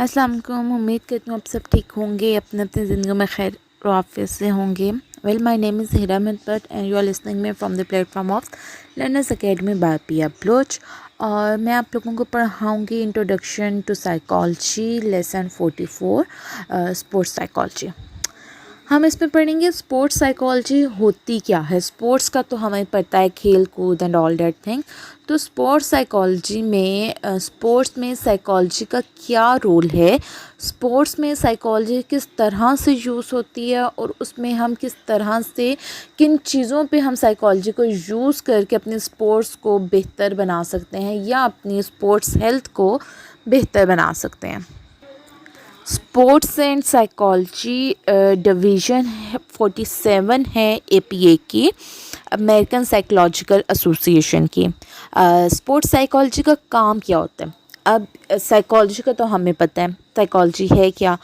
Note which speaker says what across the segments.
Speaker 1: अस्सलाम वालेकुम। उम्मीद करती हूँ आप सब ठीक होंगे, अपने अपनी ज़िंदगी में खैर और आफियत से होंगे। Well, my name is Hira Mitbat and you are listening me from the platform of learners academy by Piya Baloch. और मैं आप लोगों को पढ़ाऊँगी introduction to psychology lesson 44 sports psychology. हम इसमें पढ़ेंगे स्पोर्ट्स साइकोलॉजी होती क्या है। स्पोर्ट्स का तो हमें पता है, खेल कूद एंड ऑल दैट थिंग। तो स्पोर्ट्स साइकोलॉजी में स्पोर्ट्स में साइकोलॉजी का क्या रोल है, स्पोर्ट्स में साइकोलॉजी किस तरह से यूज़ होती है और उसमें हम किस तरह से किन चीज़ों पे हम साइकोलॉजी को यूज़ करके अपने स्पोर्ट्स को बेहतर बना सकते हैं या अपनी स्पोर्ट्स हेल्थ को बेहतर बना सकते हैं। स्पोर्ट्स एंड साइकोलॉजी डिवीज़न 47 है एपीए की, अमेरिकन साइकोलॉजिकल एसोसिएशन की। स्पोर्ट्स साइकोलॉजी का काम क्या होता है। अब साइकोलॉजी का तो हमें पता है, साइकोलॉजी है क्या।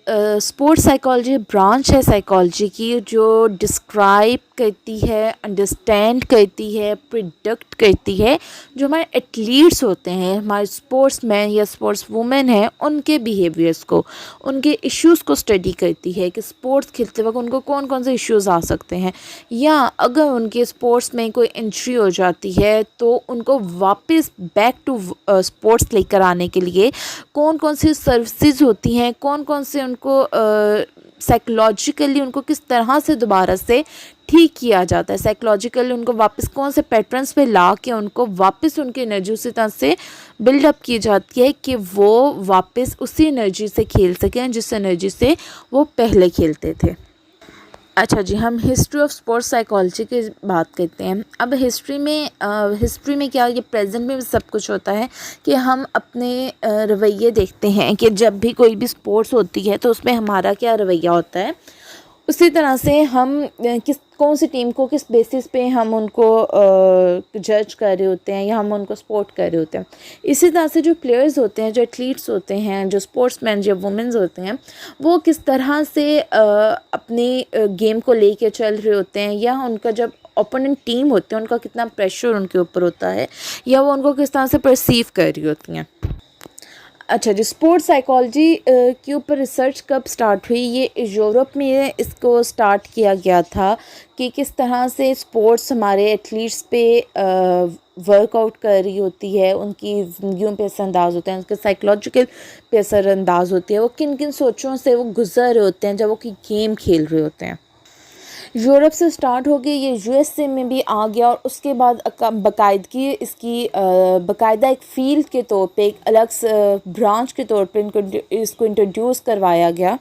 Speaker 1: स्पोर्ट्स साइकोलॉजी ब्रांच है साइकोलॉजी की जो डिस्क्राइब करती है, अंडरस्टैंड करती है, प्रिडिक्ट करती है जो हमारे एथलीट्स होते हैं, हमारे स्पोर्ट्स मैन या स्पोर्ट्स वुमेन हैं, उनके बिहेवियर्स को, उनके इश्यूज़ को स्टडी करती है कि स्पोर्ट्स खेलते वक्त उनको कौन कौन से इश्यूज़ आ सकते हैं, या अगर उनके स्पोर्ट्स में कोई इंजरी हो जाती है तो उनको वापस बैक टू स्पोर्ट्स लेकर आने के लिए कौन कौन सी सर्विसेज होती हैं, कौन कौन से उनको साइकोलॉजिकली उनको किस तरह से दोबारा से ठीक किया जाता है, साइकोलॉजिकली उनको वापस कौन से पैटर्न्स पे ला के उनको वापस उनकी एनर्जी उसी तरह से बिल्डअप की जाती है कि वो वापस उसी एनर्जी से खेल सकें जिस एनर्जी से वो पहले खेलते थे। अच्छा जी, हम हिस्ट्री ऑफ स्पोर्ट्स साइकोलॉजी की बात करते हैं। अब हिस्ट्री में क्या, ये प्रेजेंट में सब कुछ होता है कि हम अपने रवैये देखते हैं कि जब भी कोई भी स्पोर्ट्स होती है तो उसमें हमारा क्या रवैया होता है। उसी तरह से हम कौन सी टीम को किस बेसिस पे हम उनको जज कर रहे होते हैं या हम उनको सपोर्ट कर रहे होते हैं। इसी तरह से जो प्लेयर्स होते हैं, जो एथलीट्स होते हैं, जो स्पोर्ट्समैन, जो वुमेन्स होते हैं, वो किस तरह से अपनी गेम को लेके चल रहे होते हैं, या उनका जब ओपोनेंट टीम होते हैं उनका कितना प्रेशर उनके ऊपर होता है, या वो उनको किस तरह से परसीव कर रही होती हैं। अच्छा जी, स्पोर्ट्स साइकोलॉजी के ऊपर रिसर्च कब स्टार्ट हुई। ये यूरोप में इसको स्टार्ट किया गया था कि किस तरह से स्पोर्ट्स हमारे एथलीट्स पे वर्कआउट कर रही होती है, उनकी ज़िंदगियों पे असरअंदाज होते हैं, उनके साइकोलॉजिकल पे असरअंदाज होती है, वो किन किन सोचों से वो गुजर रहे होते हैं जब वो कोई गेम खेल रहे होते हैं। यूरोप से स्टार्ट हो गया, ये यूएसए में भी आ गया और उसके बाद बाकायदगी इसकी बाकायदा एक फ़ील्ड के तौर पे, एक अलग ब्रांच के तौर पे इसको इंट्रोड्यूस करवाया गया।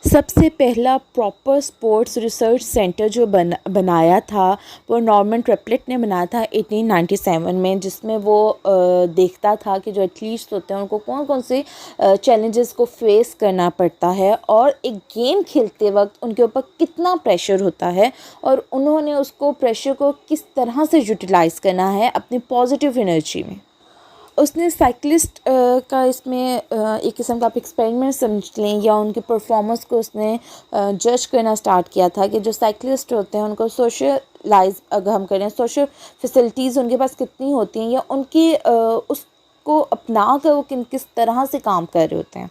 Speaker 1: सबसे पहला प्रॉपर स्पोर्ट्स रिसर्च सेंटर जो बनाया था वो नॉर्मन ट्रिपलेट ने बनाया था 1897 में, जिसमें वो देखता था कि जो एथलीट्स होते हैं उनको कौन कौन से चैलेंजेस को फेस करना पड़ता है और एक गेम खेलते वक्त उनके ऊपर कितना प्रेशर होता है और उन्होंने उसको प्रेशर को किस तरह से यूटिलाइज़ करना है अपनी पॉजिटिव एनर्जी में। उसने साइकिलिस्ट का इसमें एक किस्म का आप एक्सपेरिमेंट समझ लें या उनकी परफॉर्मेंस को उसने जज करना स्टार्ट किया था कि जो साइकिलिस्ट होते हैं उनको सोशलाइज अगर हम करें, सोशल फैसिलिटीज़ उनके पास कितनी होती हैं या उनकी उसको अपना कर वो किस तरह से काम कर रहे होते हैं।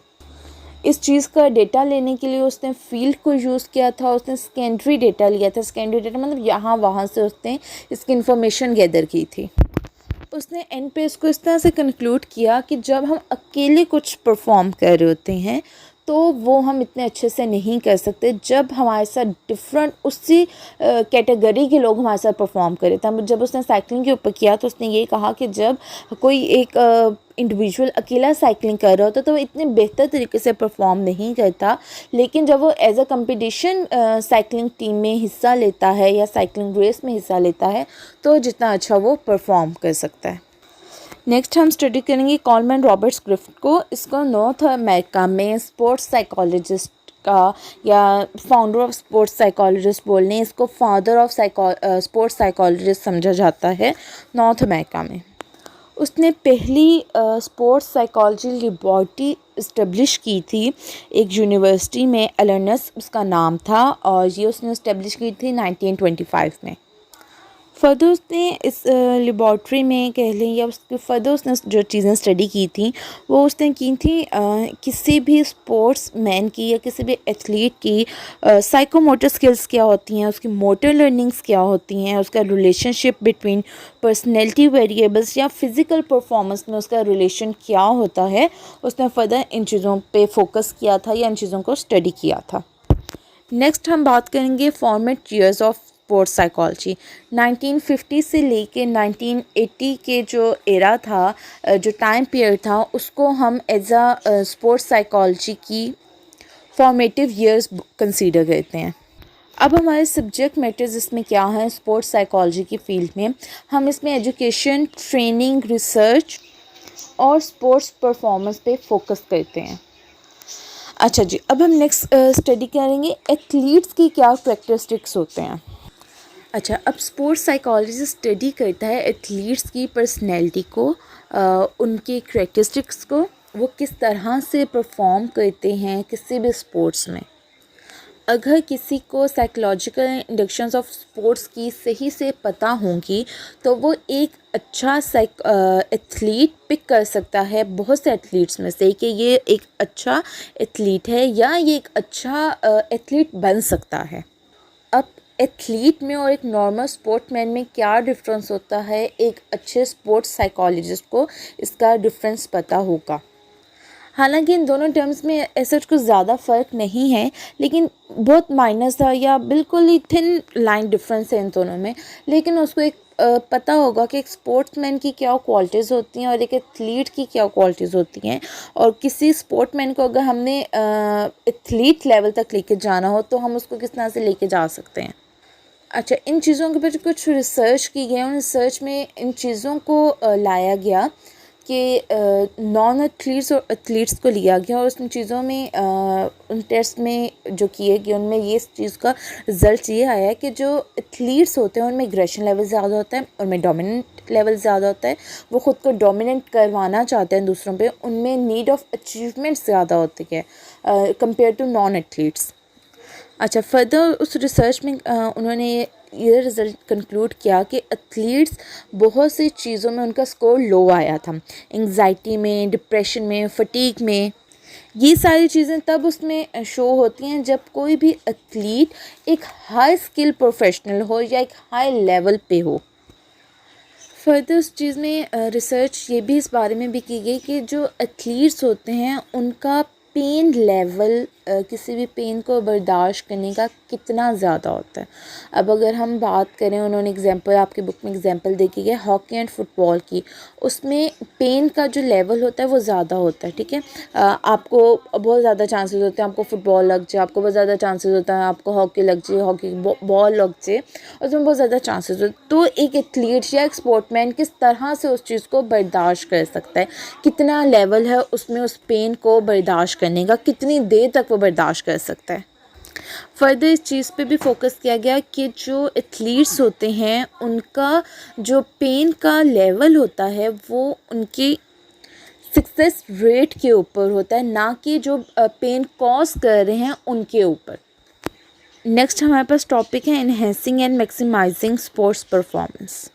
Speaker 1: इस चीज़ का डेटा लेने के लिए उसने फील्ड को यूज़ किया था, उसने सेकेंडरी डेटा लिया था। सेकेंडरी डेटा मतलब यहाँ वहाँ से उसने इसकी इन्फॉर्मेशन गैदर की थी। उसने एंड पे इसको इस तरह से कंक्लूड किया कि जब हम अकेले कुछ परफॉर्म कर रहे होते हैं तो वो हम इतने अच्छे से नहीं कर सकते जब हमारे साथ डिफरेंट उसी कैटेगरी के लोग हमारे साथ परफॉर्म करें। तब जब उसने साइकिलिंग के ऊपर किया तो उसने ये कहा कि जब कोई एक इंडिविजुअल अकेला साइकिलिंग कर रहा होता तो वो इतने बेहतर तरीके से परफॉर्म नहीं करता, लेकिन जब वो as a competition cycling team में हिस्सा लेता है या साइकिलिंग रेस में हिस्सा लेता है तो जितना अच्छा वो परफॉर्म कर सकता है। नेक्स्ट हम स्टडी करेंगे कॉलमैन रॉबर्ट्स ग्रिफ्ट को। इसको नॉर्थ अमेरिका में स्पोर्ट्स साइकोलॉजिस्ट का या फाउंडर ऑफ स्पोर्ट्स साइकोलॉजिस्ट बोलने, इसको फादर ऑफ स्पोर्ट्स साइकोलॉजिस्ट समझा जाता है नॉर्थ अमेरिका में। उसने पहली स्पोर्ट्स साइकोलॉजी लेबॉरेटरी इस्टेब्लिश की थी एक यूनिवर्सिटी में, एलर्नस उसका नाम था, और ये उसने इस्टेब्लिश की थी 1925 में। फ़र्दर उसने इस लेबॉर्ट्री में कह लें या उसके फ़र्दर उसने जो चीज़ें स्टडी की थी वो उसने की थी किसी भी स्पोर्ट्स मैन की या किसी भी एथलीट की साइकोमोटर स्किल्स क्या होती हैं, उसकी मोटर लर्निंग्स क्या होती हैं, उसका रिलेशनशिप बिटवीन पर्सनैलिटी वेरिएबल्स या फिज़िकल परफॉर्मेंस में उसका रिलेशन क्या होता है। उसने फ़र्दर इन चीज़ों पे फोकस किया था या इन चीज़ों को स्टडी किया था। नेक्स्ट हम बात करेंगे format years of sports psychology. 1950 से लेके 1980 के जो एरा था, जो टाइम पीरियड था, उसको हम एज अ स्पोर्ट्स साइकोलॉजी की फॉर्मेटिव ईयर्स कंसीडर करते हैं। अब हमारे सब्जेक्ट मैटर्स इसमें क्या हैं स्पोर्ट्स साइकोलॉजी की फील्ड में, हम इसमें एजुकेशन, ट्रेनिंग, रिसर्च और स्पोर्ट्स परफॉर्मेंस पे फोकस करते हैं। अच्छा जी, अब हम नेक्स्ट स्टडी करेंगे एथलीट्स की क्या कैरेक्टरिस्टिक्स होते हैं। अच्छा, अब स्पोर्ट्स साइकोलॉजिस्ट स्टडी करता है एथलीट्स की पर्सनैलिटी को, उनकी कैरेक्टरिस्टिक्स को, वो किस तरह से परफॉर्म करते हैं किसी भी स्पोर्ट्स में। अगर किसी को साइकोलॉजिकल इंडक्शंस ऑफ स्पोर्ट्स की सही से पता होंगी तो वो एक अच्छा एथलीट पिक कर सकता है बहुत से एथलीट्स में से कि ये एक अच्छा एथलीट है या ये एक अच्छा एथलीट बन सकता है। अब एथलीट में और एक नॉर्मल स्पोर्ट्समैन में क्या डिफरेंस होता है, एक अच्छे स्पोर्ट्स साइकोलॉजिस्ट को इसका डिफरेंस पता होगा। हालांकि इन दोनों टर्म्स में ऐसा कुछ ज़्यादा फ़र्क नहीं है, लेकिन बहुत माइनर सा या बिल्कुल ही थिन लाइन डिफरेंस है इन दोनों में। लेकिन उसको एक पता होगा कि एक स्पोर्ट्समैन की क्या क्वालिटीज़ होती हैं और एक एथलीट की क्या क्वालिटीज़ होती हैं, और किसी स्पोर्ट्समैन को अगर हमने एथलीट लेवल तक लेके जाना हो तो हम उसको किस तरह से लेके जा सकते हैं। अच्छा, इन चीज़ों के ऊपर कुछ रिसर्च की गई, उन रिसर्च में इन चीज़ों को लाया गया कि नॉन एथलीट्स और एथलीट्स को लिया गया और उन चीज़ों में उन टेस्ट में जो किए गए उनमें ये इस चीज़ का रिज़ल्ट ये आया है कि जो एथलीट्स होते हैं उनमें एग्रेशन लेवल ज़्यादा होता है, उनमें डोमिनेंट लेवल ज़्यादा होता है, वो ख़ुद को डोमिनेंट करवाना चाहते हैं दूसरों पे, उनमें नीड ऑफ अचीवमेंट ज़्यादा होती है कंपेयर टू नॉन एथलीट्स। अच्छा, फर्दर उस रिसर्च में उन्होंने ये रिज़ल्ट कंक्लूड किया कि एथलीट्स बहुत सी चीज़ों में उनका स्कोर लो आया था, एंग्जाइटी में, डिप्रेशन में, फटीग में। ये सारी चीज़ें तब उसमें शो होती हैं जब कोई भी एथलीट एक हाई स्किल प्रोफेशनल हो या एक हाई लेवल पे हो। फर्दर उस चीज़ में रिसर्च ये भी इस बारे में भी की गई कि जो एथलीट्स होते हैं उनका पेन लेवल, किसी भी पेन को बर्दाश्त करने का कितना ज़्यादा होता है। अब अगर हम बात करें, उन्होंने एग्जांपल आपकी बुक में एग्जांपल देखी है हॉकी एंड फुटबॉल की, उसमें पेन का जो लेवल होता है वो ज़्यादा होता है। ठीक है, आपको बहुत ज़्यादा चांसेस होते हैं आपको फुटबॉल लग जाए, आपको बहुत ज़्यादा चांसेस होता है आपको हॉकी लग जाए, हॉकी बॉल लग जाए, उसमें बहुत ज़्यादा चांसेस होते हैं। तो एक एथलीट या एक स्पोर्ट्समैन किस तरह से उस चीज़ को बर्दाश्त कर सकता है, कितना लेवल है उसमें उस पेन को बर्दाश्त करने का, कितनी देर तक वो बर्दाश्त कर सकता है। फर्दर इस चीज़ पे भी फोकस किया गया कि जो एथलीट्स होते हैं उनका जो पेन का लेवल होता है वो उनकी सक्सेस रेट के ऊपर होता है, ना कि जो पेन कॉज कर रहे हैं उनके ऊपर। नेक्स्ट हमारे पास टॉपिक है enhancing and maximising sports performance.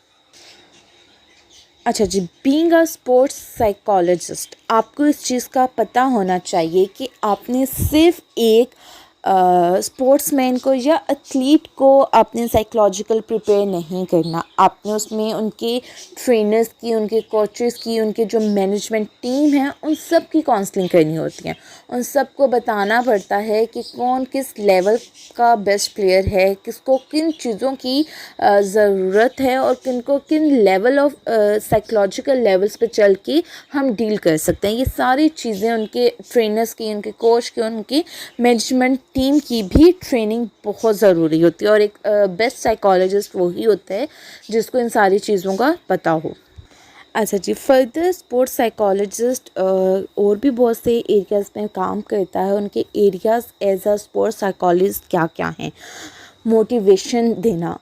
Speaker 1: अच्छा जी, बीइंग अ स्पोर्ट्स साइकोलॉजिस्ट आपको इस चीज़ का पता होना चाहिए कि आपने सिर्फ एक स्पोर्ट्समैन को या एथलीट को आपने साइकोलॉजिकल प्रिपेयर नहीं करना, आपने उसमें उनके ट्रेनर्स की, उनके कोचेस की, उनके जो मैनेजमेंट टीम है उन सब की काउंसलिंग करनी होती है। उन सब को बताना पड़ता है कि कौन किस लेवल का बेस्ट प्लेयर है, किसको किन चीज़ों की ज़रूरत है और किनको किन लेवल ऑफ साइकोलॉजिकल लेवल्स पे चल के हम डील कर सकते हैं। ये सारी चीज़ें उनके ट्रेनर्स की, उनके कोच की, उनकी मैनेजमेंट टीम की भी ट्रेनिंग बहुत ज़रूरी होती है और एक बेस्ट साइकोलॉजिस्ट वही होता है जिसको इन सारी चीज़ों का पता हो। अच्छा जी, फर्दर स्पोर्ट्स साइकोलॉजिस्ट और भी बहुत से एरियाज़ में काम करता है। उनके areas as a sports psychologist क्या क्या हैं मोटिवेशन देना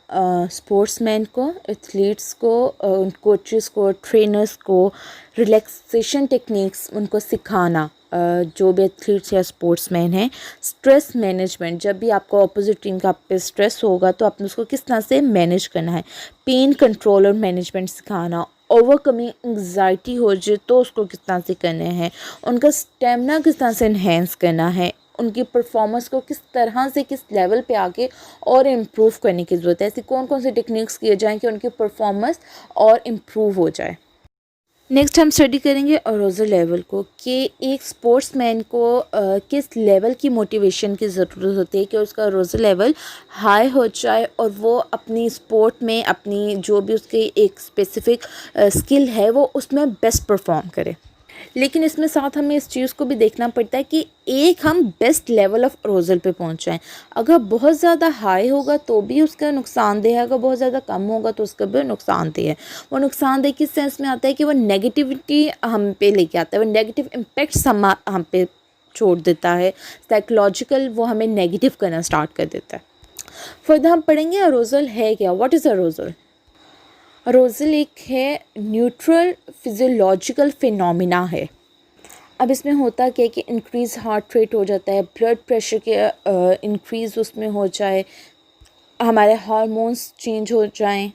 Speaker 1: स्पोर्ट्समैन को, एथलीट्स को, उन कोचेस को, ट्रेनर्स को, रिलैक्सेशन टेक्निक्स उनको सिखाना, जो भी एथलीट्स या स्पोर्ट्समैन हैं। स्ट्रेस मैनेजमेंट, जब भी आपको अपोजिट टीम का आप पे स्ट्रेस होगा तो आपने उसको किस तरह से मैनेज करना है। पेन कंट्रोल और मैनेजमेंट सिखाना। ओवरकमिंग एंग्जाइटी हो जाए तो उसको किस तरह से करना है। उनका स्टेमिना किस तरह से इन्हेंस करना है। उनकी परफॉर्मेंस को किस तरह से किस लेवल पे आके और इम्प्रूव करने की ज़रूरत है। ऐसी कौन कौन सी टेक्निक्स किए जाएँ कि उनकी परफॉर्मेंस और इम्प्रूव हो जाए। नेक्स्ट हम स्टडी करेंगे अरोज़ल लेवल को, कि एक स्पोर्ट्समैन को किस लेवल की मोटिवेशन की ज़रूरत होती है कि उसका अरोज़ल लेवल हाई हो जाए और वो अपनी स्पोर्ट में अपनी जो भी उसकी एक स्पेसिफ़िक स्किल है वो उसमें बेस्ट परफॉर्म करे। लेकिन इसमें साथ हमें इस चीज़ को भी देखना पड़ता है कि एक हम बेस्ट लेवल ऑफ अरोज़ल पे पहुंच जाएं। अगर बहुत ज़्यादा हाई होगा तो भी उसका नुकसानदेह है, अगर बहुत ज़्यादा कम होगा तो उसका भी नुकसानदेह है। वो नुकसानदेह किस सेंस में आता है कि वो नेगेटिविटी हम पे लेके आता है, वो नेगेटिव इम्पैक्ट्स हम पे छोड़ देता है। साइकोलॉजिकल वो हमें नेगेटिव करना स्टार्ट कर देता है। फर्दर हम पढ़ेंगे अरोज़ल है क्या, व्हाट इज़ अरोज़ल। अरोज़ल एक है न्यूट्रल फिजियोलॉजिकल फिनोमिना है। अब इसमें होता क्या है कि इंक्रीज़ हार्ट रेट हो जाता है, ब्लड प्रेशर के इंक्रीज़ उसमें हो जाए, हमारे हार्मोन्स चेंज हो जाएं,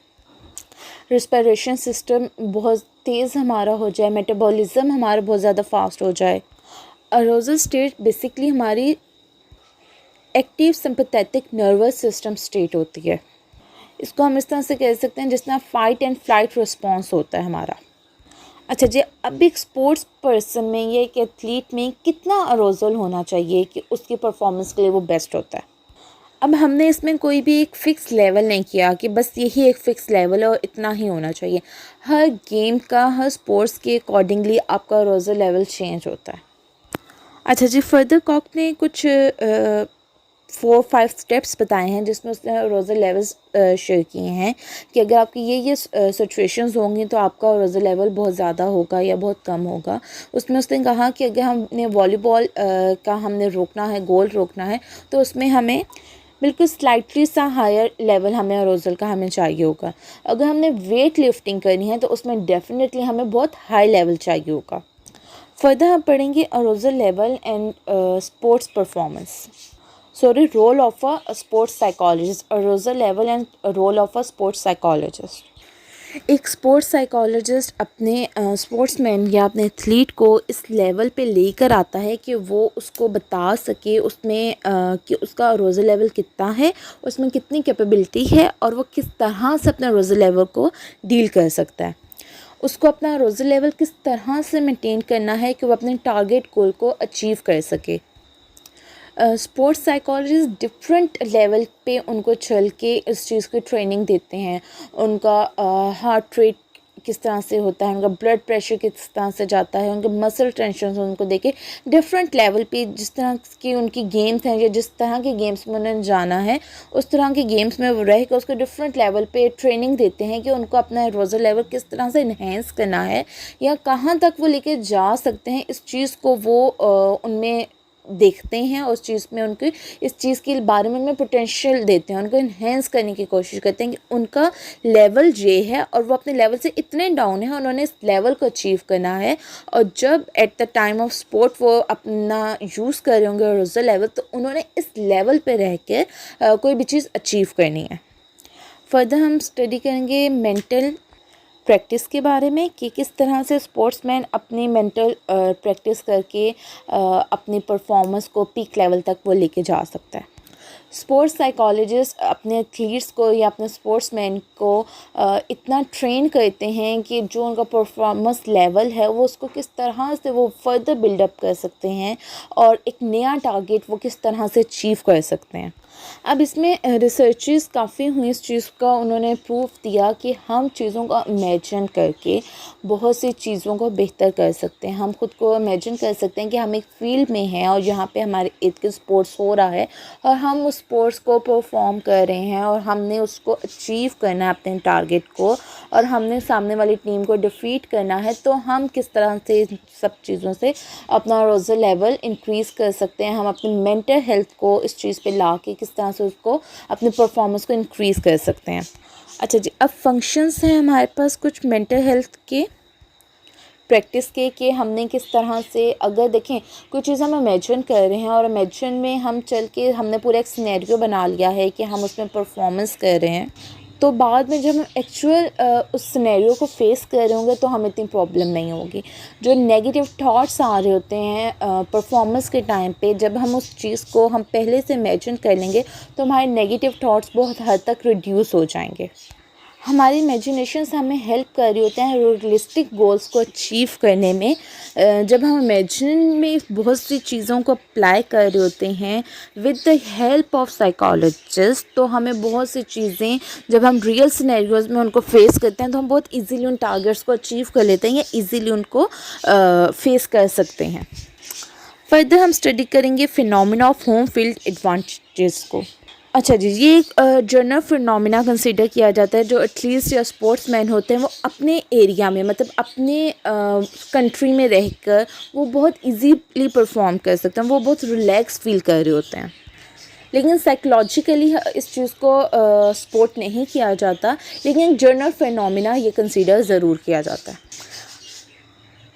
Speaker 1: रिस्पिरेशन सिस्टम बहुत तेज़ हमारा हो जाए, मेटाबॉलिज्म हमारा बहुत ज़्यादा फास्ट हो जाए। अरोज़ल स्टेट बेसिकली हमारी active sympathetic nervous system state होती है। इसको हम इस तरह से कह सकते हैं जिस तरह फाइट एंड फ्लाइट रिस्पॉन्स होता है हमारा। अच्छा जी, अब एक स्पोर्ट्स पर्सन में या एक एथलीट में कितना अरोज़ल होना चाहिए कि उसकी परफॉर्मेंस के लिए वो बेस्ट होता है। अब हमने इसमें कोई भी एक फ़िक्स लेवल नहीं किया कि बस यही एक फ़िक्स लेवल है और इतना ही होना चाहिए। हर गेम का, हर स्पोर्ट्स के अकॉर्डिंगली आपका अरोज़ल लेवल चेंज होता है। अच्छा जी, फर्दर कॉक ने कुछ 4-5 स्टेप्स बताए हैं जिसमें उसने अरोज़ल लेवल्स शेयर किए हैं कि अगर आपकी ये सिचुएशंस होंगी तो आपका अरोज़ल लेवल बहुत ज़्यादा होगा या बहुत कम होगा। उसमें उसने कहा कि अगर हमने वॉलीबॉल का हमने रोकना है, गोल रोकना है, तो उसमें हमें बिल्कुल स्लाइटली सा हायर लेवल हमें अरोज़ल का हमें चाहिए होगा। अगर हमने वेट लिफ्टिंग करनी है तो उसमें डेफिनेटली हमें बहुत हाई लेवल चाहिए होगा। फर्दर हम पढ़ेंगे arousal level and sports performance. Role of a sports psychologist, arousal level and role of a sports psychologist. एक स्पोर्ट्स साइकोलॉजिस्ट अपने स्पोर्ट्समैन या अपने एथलीट को इस लेवल पे लेकर आता है कि वो उसको बता सके उसमें कि उसका अरोज़ल लेवल कितना है, उसमें कितनी कैपेबिलिटी है और वो किस तरह से अपने अरोज़ल लेवल को डील कर सकता है। उसको अपना अरोज़ल लेवल किस तरह से मेंटेन करना है कि वो अपने टारगेट गोल को अचीव कर सके। स्पोर्ट्स साइकोलॉजिस्ट डिफरेंट लेवल पे उनको चल के इस चीज़ की ट्रेनिंग देते हैं। उनका हार्ट रेट किस तरह से होता है, उनका ब्लड प्रेशर किस तरह से जाता है, उनके मसल टेंशन उनको देके डिफरेंट लेवल पे जिस तरह की उनकी गेम्स हैं या जिस तरह के गेम्स में उन्हें जाना है उस तरह के गेम्स में वो रह के उसको डिफरेंट लेवल पे ट्रेनिंग देते हैं कि उनको अपना अरोज़ल लेवल किस तरह से इन्हेंस करना है या कहाँ तक वो लेके जा सकते हैं। इस चीज़ को वो उनमें देखते हैं, उस चीज़ में उनकी इस चीज़ के बारे में उनमें पोटेंशियल देते हैं, उनको इन्हेंस करने की कोशिश करते हैं कि उनका लेवल ये है और वो अपने लेवल से इतने डाउन है, उन्होंने इस लेवल को अचीव करना है। और जब at the time of sport वो अपना यूज़ कर रहे होंगे अरोज़ल लेवल तो उन्होंने इस लेवल पे रह के कोई भी चीज़ अचीव करनी है। फर्दर हम स्टडी करेंगे मेंटल प्रैक्टिस के बारे में कि किस तरह से स्पोर्ट्समैन अपनी मेंटल प्रैक्टिस करके अपनी परफॉर्मेंस को पीक लेवल तक वो लेके जा सकता है। स्पोर्ट्स साइकोलॉजिस्ट अपने एथलीट्स को या अपने स्पोर्ट्समैन को इतना ट्रेन करते हैं कि जो उनका परफॉर्मेंस लेवल है वो उसको किस तरह से वो फर्दर बिल्डअप कर सकते हैं और एक नया टारगेट वो किस तरह से अचीव कर सकते हैं। अब इसमें रिसर्चेस काफ़ी हुई इस चीज़ का, उन्होंने प्रूफ दिया कि हम चीज़ों का इमेजिन करके बहुत सी चीज़ों को बेहतर कर सकते हैं। हम खुद को इमेजिन कर सकते हैं कि हम एक फील्ड में हैं और यहाँ पे हमारे इर्द गिर्द स्पोर्ट्स हो रहा है और हम उस स्पोर्ट्स को परफॉर्म कर रहे हैं और हमने उसको अचीव करना है अपने टारगेट को और हमने सामने वाली टीम को डिफीट करना है। तो हम किस तरह से इन सब चीज़ों से अपना अरोज़ल लेवल इंक्रीज़ कर सकते हैं, हम अपनी मेंटल हेल्थ को इस चीज़ पे ला के किस तरह से उसको अपने परफॉर्मेंस को इंक्रीज़ कर सकते हैं। अच्छा जी, अब फंक्शंस हैं हमारे पास कुछ मेंटल हेल्थ के प्रैक्टिस के कि हमने किस तरह से, अगर देखें कुछ चीज़ हम इमेजिन कर रहे हैं और इमेजिन में हम चल के हमने पूरा एक सिनेरियो बना लिया है कि हम उसमें परफॉर्मेंस कर रहे हैं, तो बाद में जब हम एक्चुअल उस सिनेरियो को फेस कर रहे होंगे तो हमें इतनी प्रॉब्लम नहीं होगी। जो नेगेटिव थॉट्स आ रहे होते हैं परफॉर्मेंस के टाइम पे, जब हम उस चीज़ को हम पहले से इमेजिन कर लेंगे तो हमारे नेगेटिव थॉट्स बहुत हद तक रिड्यूस हो जाएंगे। हमारी इमेजिनेशंस हमें हेल्प कर रही होते हैं रियलिस्टिक गोल्स को अचीव करने में। जब हम इमेजिन में बहुत सी चीज़ों को अप्लाई कर रहे होते हैं with the help of psychologist, तो हमें बहुत सी चीज़ें जब हम रियल सिनेरियोज़ में उनको फेस करते हैं तो हम बहुत इजीली उन टारगेट्स को अचीव कर लेते हैं या इजीली उनको फेस कर सकते हैं। फर्दर हम स्टडी करेंगे phenomena of home field advantages को। अच्छा जी, ये एक जनरल फिनोमिना कंसीडर किया जाता है जो एथलीट्स या स्पोर्ट्समैन होते हैं वो अपने एरिया में, मतलब अपने कंट्री में रहकर वो बहुत इजीली परफॉर्म कर सकते हैं, वो बहुत रिलैक्स फील कर रहे होते हैं। लेकिन साइकोलॉजिकली इस चीज़ को सपोर्ट नहीं किया जाता, लेकिन जनरल फिनोमिना ये कंसीडर ज़रूर किया जाता है।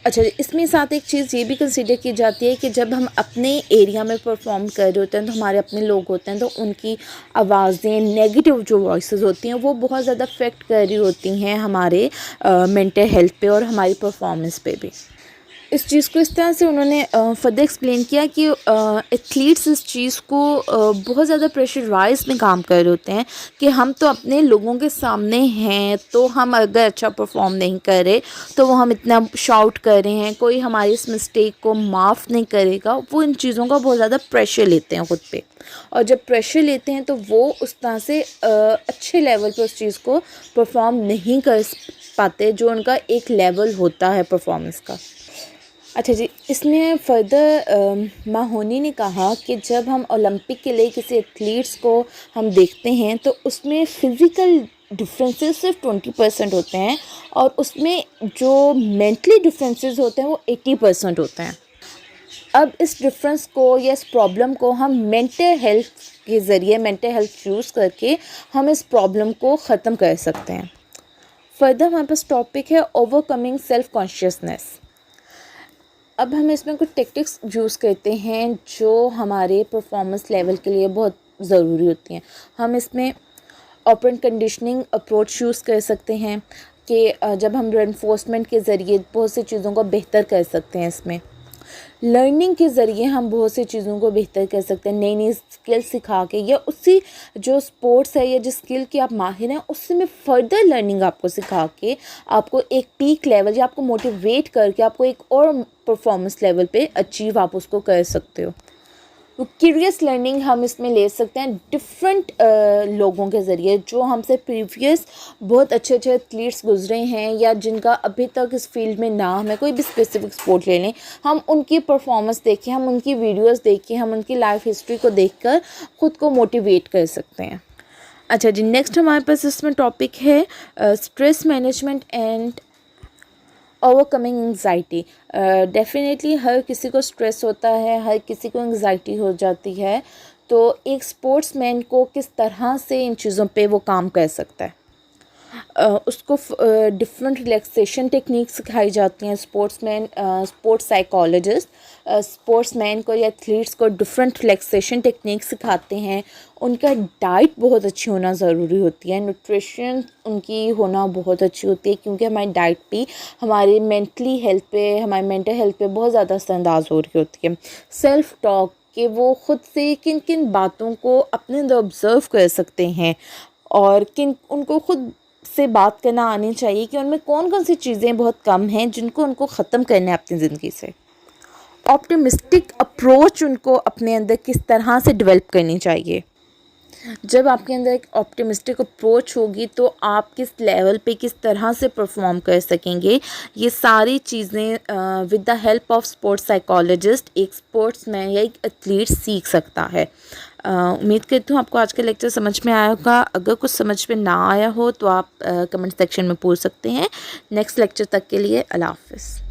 Speaker 1: अच्छा, इसमें साथ एक चीज़ ये भी कंसीडर की जाती है कि जब हम अपने एरिया में परफॉर्म कर रहे होते हैं तो हमारे अपने लोग होते हैं तो उनकी आवाज़ें, नेगेटिव जो वॉइसेस होती हैं वो बहुत ज़्यादा अफेक्ट कर रही होती हैं हमारे मेंटल हेल्थ पे और हमारी परफॉर्मेंस पे भी। इस चीज़ को इस तरह से उन्होंने फर्दर एक्सप्लेन किया कि एथलीट्स इस चीज़ को बहुत ज़्यादा प्रेशराइज में काम कर रहे होते हैं कि हम तो अपने लोगों के सामने हैं, तो हम अगर अच्छा परफॉर्म नहीं कर रहे तो वो हम इतना शाउट कर रहे हैं, कोई हमारी इस मिस्टेक को माफ़ नहीं करेगा। वो इन चीज़ों का बहुत ज़्यादा प्रेशर लेते हैं ख़ुद पे, और जब प्रेशर लेते हैं तो वो उस तरह से अच्छे लेवल पे उस चीज़ को परफॉर्म नहीं कर पाते जो उनका एक लेवल होता है परफॉर्मेंस का। अच्छा जी, इसमें फर्दर माहोनी ने कहा कि जब हम ओलंपिक के लिए किसी एथलीट्स को हम देखते हैं तो उसमें फ़िज़िकल डिफरेंसेस सिर्फ 20% होते हैं और उसमें जो मेंटली डिफरेंसेस होते हैं वो 80% होते हैं। अब इस डिफरेंस को या इस प्रॉब्लम को हम मेंटल हेल्थ के ज़रिए, मेंटल हेल्थ यूज़ करके हम इस प्रॉब्लम को ख़त्म कर सकते हैं। फर्दर हमारे पास टॉपिक है ओवरकमिंग सेल्फ कॉन्शियसनेस। अब हम इसमें कुछ टेक्टिक्स यूज़ करते हैं जो हमारे परफॉर्मेंस लेवल के लिए बहुत ज़रूरी होती हैं। हम इसमें ऑपरेंट कंडीशनिंग अप्रोच यूज़ कर सकते हैं कि जब हम रेनफोर्समेंट के ज़रिए बहुत सी चीज़ों को बेहतर कर सकते हैं। इसमें लर्निंग के ज़रिए हम बहुत सी चीज़ों को बेहतर कर सकते हैं, नई नई स्किल सिखा के, या उसी जो स्पोर्ट्स है या जिस स्किल के आप माहिर हैं उससे में फ़र्दर लर्निंग आपको सिखा के आपको एक पीक लेवल या आपको मोटिवेट करके आपको एक और परफॉर्मेंस लेवल पे अचीव आप उसको कर सकते हो। तो क्यूरियस लर्निंग हम इसमें ले सकते हैं डिफरेंट लोगों के ज़रिए जो हमसे प्रीवियस बहुत अच्छे अच्छे एथलीट्स गुजरे हैं या जिनका अभी तक इस फील्ड में नाम है। कोई भी स्पेसिफिक स्पोर्ट ले लें, हम उनकी परफॉर्मेंस देखें, हम उनकी वीडियोस देखें, हम उनकी लाइफ हिस्ट्री को देखकर ख़ुद को मोटिवेट कर सकते हैं। अच्छा जी, नेक्स्ट हमारे पास इसमें टॉपिक है stress management and overcoming anxiety. Definitely हर किसी को स्ट्रेस होता है, हर किसी को एंग्जाइटी हो जाती है, तो एक स्पोर्ट्समैन को किस तरह से इन चीज़ों पे वो काम कर सकता है। उसको डिफरेंट रिलैक्सेशन टेक्निक सिखाई जाती हैं। स्पोर्ट्स साइकोलॉजिस्ट स्पोर्ट्समैन को या एथलीट्स को डिफरेंट रिलैक्सेशन टेक्निक सिखाते हैं। उनका डाइट बहुत अच्छी होना ज़रूरी होती है, न्यूट्रिशन उनकी होना बहुत अच्छी होती है, क्योंकि हमारी डाइट भी हमारे मेंटली हेल्थ पे, हमारे मेंटल हेल्थ पे बहुत ज़्यादा असरअंदाज हो रही होती है। सेल्फ टॉक कि वो ख़ुद से किन किन बातों को अपने अंदर ऑब्ज़र्व कर सकते हैं और किन उनको ख़ुद से बात करना आनी चाहिए कि उनमें कौन कौन सी चीज़ें बहुत कम हैं जिनको उनको ख़त्म करना है अपनी ज़िंदगी से। ऑप्टिमिस्टिक अप्रोच उनको अपने अंदर किस तरह से डेवलप करनी चाहिए। जब आपके अंदर एक ऑप्टिमिस्टिक अप्रोच होगी तो आप किस लेवल पे किस तरह से परफॉर्म कर सकेंगे, ये सारी चीज़ें with the help of sports psychologist एक स्पोर्ट्समैन या एक एथलीट सीख सकता है। उम्मीद करती हूँ आपको आज का लेक्चर समझ में आया होगा। अगर कुछ समझ में ना आया हो तो आप कमेंट सेक्शन में पूछ सकते हैं। नेक्स्ट लेक्चर तक के लिए अल्लाह हाफ़िज़।